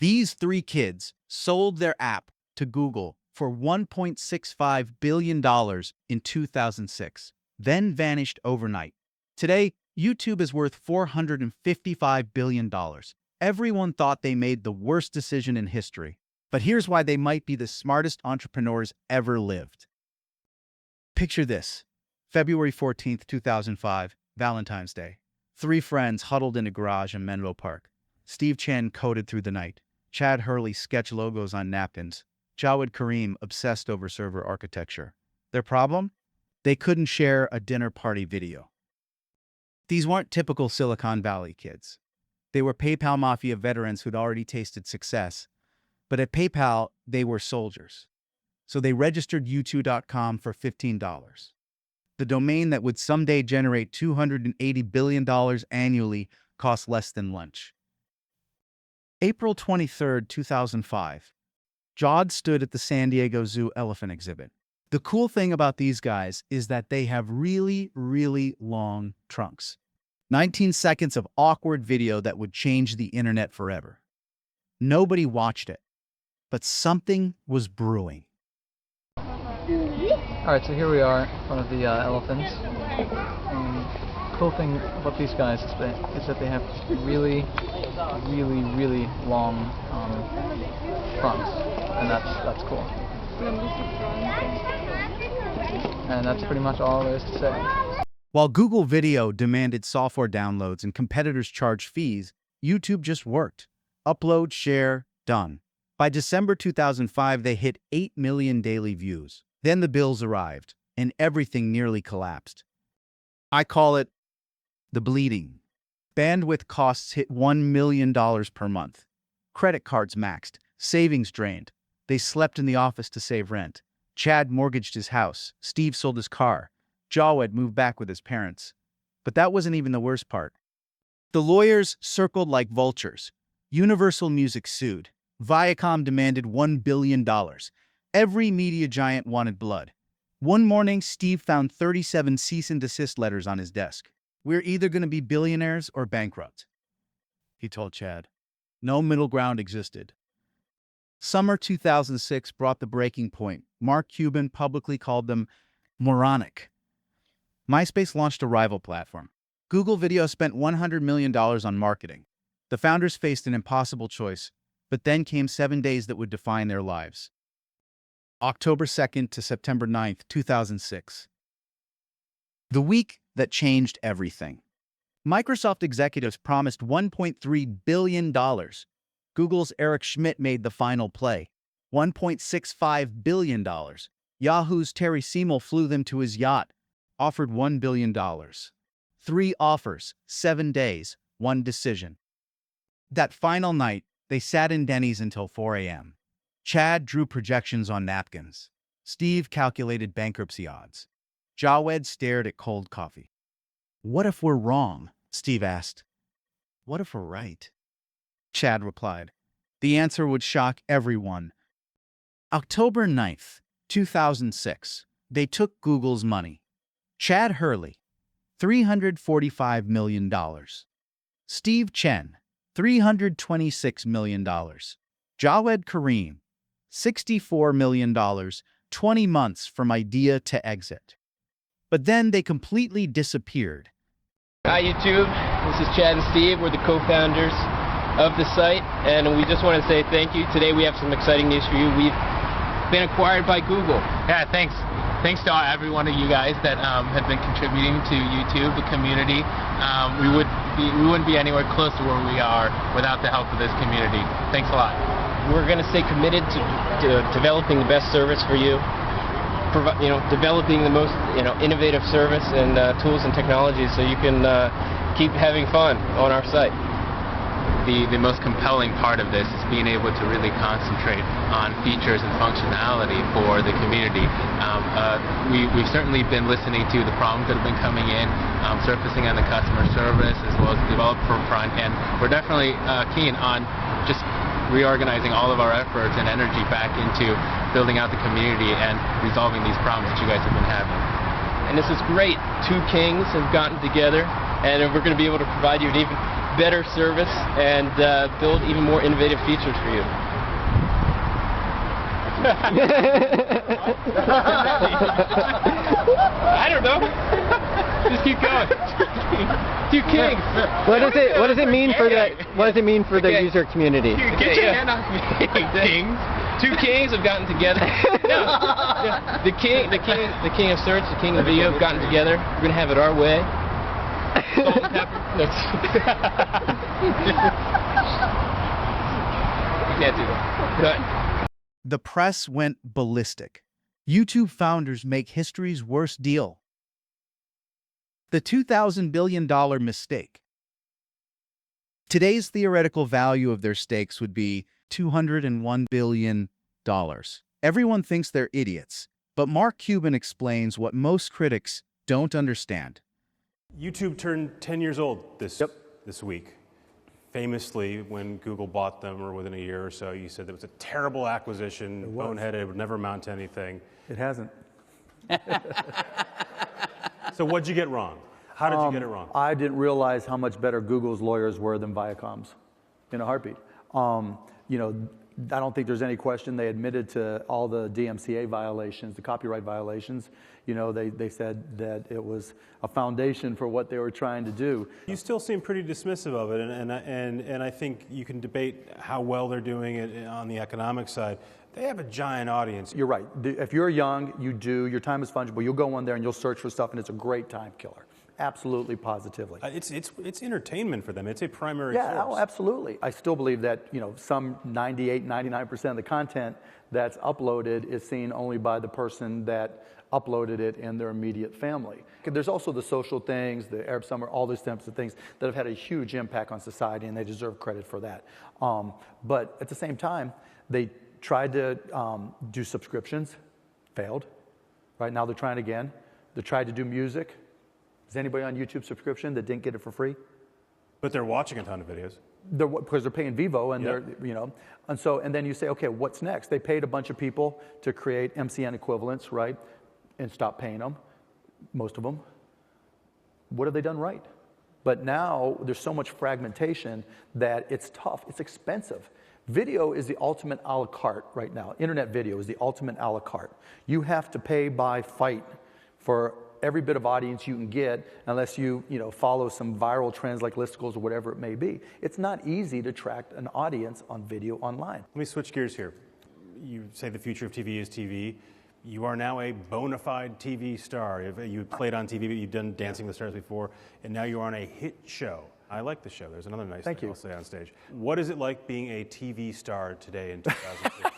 These three kids sold their app to Google for $1.65 billion in 2006, then vanished overnight. Today, YouTube is worth $455 billion. Everyone thought they made the worst decision in history. But here's why they might be the smartest entrepreneurs ever lived. Picture this. February 14th, 2005, Valentine's Day. Three friends huddled in a garage in Menlo Park. Steve Chen coded through the night. Chad Hurley sketched logos on napkins. Jawed Karim obsessed over server architecture. Their problem? They couldn't share a dinner party video. These weren't typical Silicon Valley kids. They were PayPal Mafia veterans who'd already tasted success. But at PayPal, they were soldiers. So they registered U2.com for $15. The domain that would someday generate $280 billion annually cost less than lunch. April 23, 2005. Jawed stood at the San Diego Zoo elephant exhibit. The cool thing about these guys is that they have really, really long trunks. 19 seconds of awkward video that would change the internet forever. Nobody watched it, but something was brewing. Alright, so here we are in front of the elephants. Cool thing about these guys is that they have really, really, really long trunks, and that's cool. And that's pretty much all there is to say. While Google Video demanded software downloads and competitors charged fees, YouTube just worked. Upload, share, done. By December 2005, they hit 8 million daily views. Then the bills arrived, and everything nearly collapsed. I call it the bleeding. Bandwidth costs hit $1 million per month. Credit cards maxed, savings drained. They slept in the office to save rent. Chad mortgaged his house. Steve sold his car. Jawed moved back with his parents. But that wasn't even the worst part. The lawyers circled like vultures. Universal Music sued. Viacom demanded $1 billion. Every media giant wanted blood. One morning, Steve found 37 cease and desist letters on his desk. "We're either going to be billionaires or bankrupt," he told Chad. No middle ground existed. Summer 2006 brought the breaking point. Mark Cuban publicly called them moronic. MySpace launched a rival platform. Google Video spent $100 million on marketing. The founders faced an impossible choice, but then came 7 days that would define their lives. October 2nd to September 9th, 2006. The week that changed everything. Microsoft executives promised $1.3 billion. Google's Eric Schmidt made the final play. $1.65 billion. Yahoo's Terry Semel flew them to his yacht, offered $1 billion. 3 offers, 7 days, 1 decision. That final night, they sat in Denny's until 4 a.m. Chad drew projections on napkins. Steve calculated bankruptcy odds. Jawed stared at cold coffee. "What if we're wrong?" Steve asked. "What if we're right?" Chad replied. The answer would shock everyone. October 9th, 2006. They took Google's money. Chad Hurley, $345 million. Steve Chen, $326 million. Jawed Karim, $64 million, 20 months from idea to exit. But then they completely disappeared. Hi YouTube, this is Chad and Steve. We're the co-founders of the site, and we just want to say thank you. Today we have some exciting news for you. We've been acquired by Google. Yeah, thanks. Thanks to every one of you guys that have been contributing to YouTube, the community. We wouldn't be anywhere close to where we are without the help of this community. Thanks a lot. We're going to stay committed to developing the best service for you. Developing the most innovative service and tools and technologies so you can keep having fun on our site. The most compelling part of this is being able to really concentrate on features and functionality for the community. We've certainly been listening to the problems that have been coming in, surfacing on the customer service as well as the developer front, and we're definitely keen on just reorganizing all of our efforts and energy back into building out the community and resolving these problems that you guys have been having. And this is great. 2 kings have gotten together, and we're going to be able to provide you an even better service and build even more innovative features for you. I don't know. Just keep going. Two kings. What does it mean for the user community? Get your hand off me. Kings. Two kings have gotten together. No. The king of search, the king of video have gotten together. We're gonna have it our way. Salt and pepper. No. You can't do that. But The press went ballistic. YouTube founders make history's worst deal. The $2,000 billion mistake. Today's theoretical value of their stakes would be $201 billion. Everyone thinks they're idiots, but Mark Cuban explains what most critics don't understand. YouTube turned 10 years old this week. Famously, when Google bought them, or within a year or so, you said that it was a terrible acquisition, boneheaded, it would never amount to anything. It hasn't. So what'd you get wrong? How did you get it wrong? I didn't realize how much better Google's lawyers were than Viacom's in a heartbeat. You know, I don't think there's any question they admitted to all the DMCA violations, the copyright violations. You know, they said that it was a foundation for what they were trying to do. You still seem pretty dismissive of it, and I think you can debate how well they're doing it on the economic side. They have a giant audience. You're right. If you're young, your time is fungible. You'll go on there and you'll search for stuff, and it's a great time killer. Absolutely, positively. It's entertainment for them. It's a primary source. source. Oh, absolutely. I still believe that, you know, some 98, 99% of the content that's uploaded is seen only by the person that uploaded it and their immediate family. There's also the social things, the Arab Summer, all these types of things that have had a huge impact on society, and they deserve credit for that. But at the same time, they tried to do subscriptions, failed. Right now they're trying again. They tried to do music. Is anybody on YouTube subscription that didn't get it for free? But they're watching a ton of videos. Because they're paying Vivo, and they're, you know, and then you say, okay, what's next? They paid a bunch of people to create MCN equivalents, right, and stop paying them, most of them. What have they done right? But now there's so much fragmentation that it's tough. It's expensive. Video is the ultimate a la carte right now. Internet video is the ultimate a la carte. You have to pay by fight for every bit of audience you can get, unless you follow some viral trends like listicles or whatever it may be. It's not easy to attract an audience on video online. Let me switch gears here. You say the future of TV is TV. You are now a bona fide TV star. You played on TV, but you've done Dancing with the Stars before, and now you're on a hit show. I like the show. There's another nice thing I'll say on stage. What is it like being a TV star today in 2015?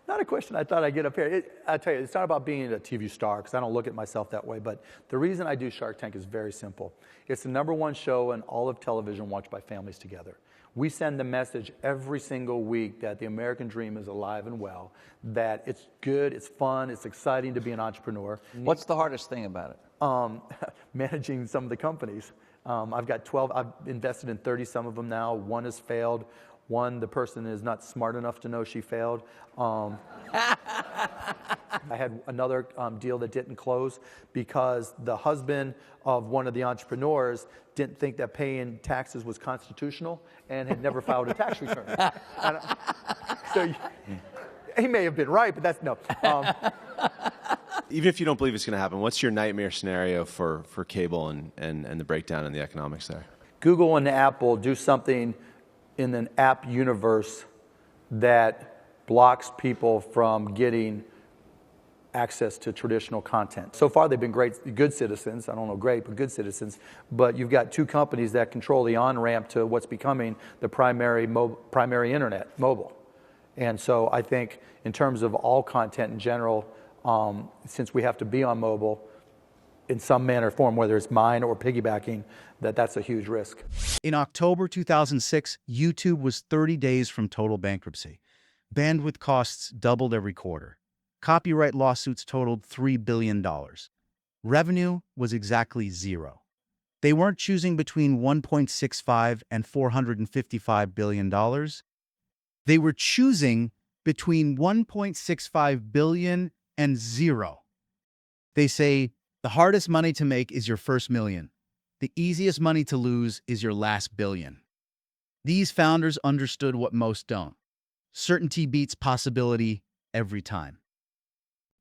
Not a question I thought I'd get up here. I tell you, it's not about being a TV star, because I don't look at myself that way, but the reason I do Shark Tank is very simple. It's the #1 show in all of television watched by families together. We send the message every single week that the American dream is alive and well, that it's good, it's fun, it's exciting to be an entrepreneur. What's the hardest thing about it? Managing some of the companies. I've got 12, I've invested in 30 some of them now. One has failed. One, the person is not smart enough to know she failed. I had another deal that didn't close because the husband of one of the entrepreneurs didn't think that paying taxes was constitutional and had never filed a tax return. So he may have been right, but that's no. Even if you don't believe it's going to happen, what's your nightmare scenario for cable and the breakdown in the economics there? Google and Apple do something in an app universe that blocks people from getting access to traditional content. So far, they've been good citizens. I don't know great, but good citizens. But you've got two companies that control the on-ramp to what's becoming the primary internet, mobile. And so I think in terms of all content in general, since we have to be on mobile in some manner or form, whether it's mine or piggybacking, that's a huge risk. In October 2006, YouTube was 30 days from total bankruptcy. Bandwidth costs doubled every quarter. Copyright lawsuits totaled $3 billion. Revenue was exactly zero. They weren't choosing between $1.65 and $455 billion. They were choosing between $1.65 billion and zero. They say the hardest money to make is your first million. The easiest money to lose is your last billion. These founders understood what most don't. Certainty beats possibility every time.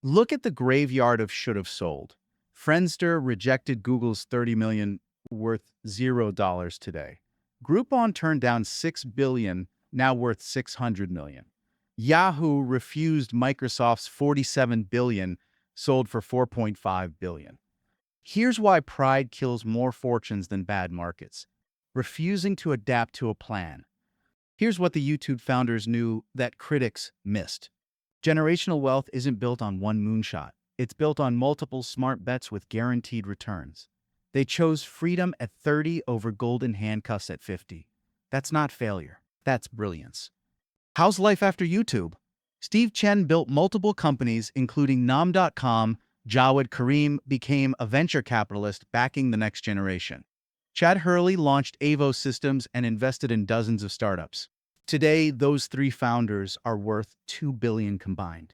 Look at the graveyard of should have sold. Friendster rejected Google's $30 million worth $0 today. Groupon turned down $6 billion, now worth $600 million. Yahoo refused Microsoft's $47 billion, sold for $4.5 billion. Here's why pride kills more fortunes than bad markets. Refusing to adapt to a plan. Here's what the YouTube founders knew that critics missed. Generational wealth isn't built on one moonshot. It's built on multiple smart bets with guaranteed returns. They chose freedom at 30 over golden handcuffs at 50. That's not failure. That's brilliance. How's life after YouTube? Steve Chen built multiple companies, including Nom.com. Jawed Karim became a venture capitalist backing the next generation. Chad Hurley launched Avo Systems and invested in dozens of startups. Today, those three founders are worth $2 billion combined.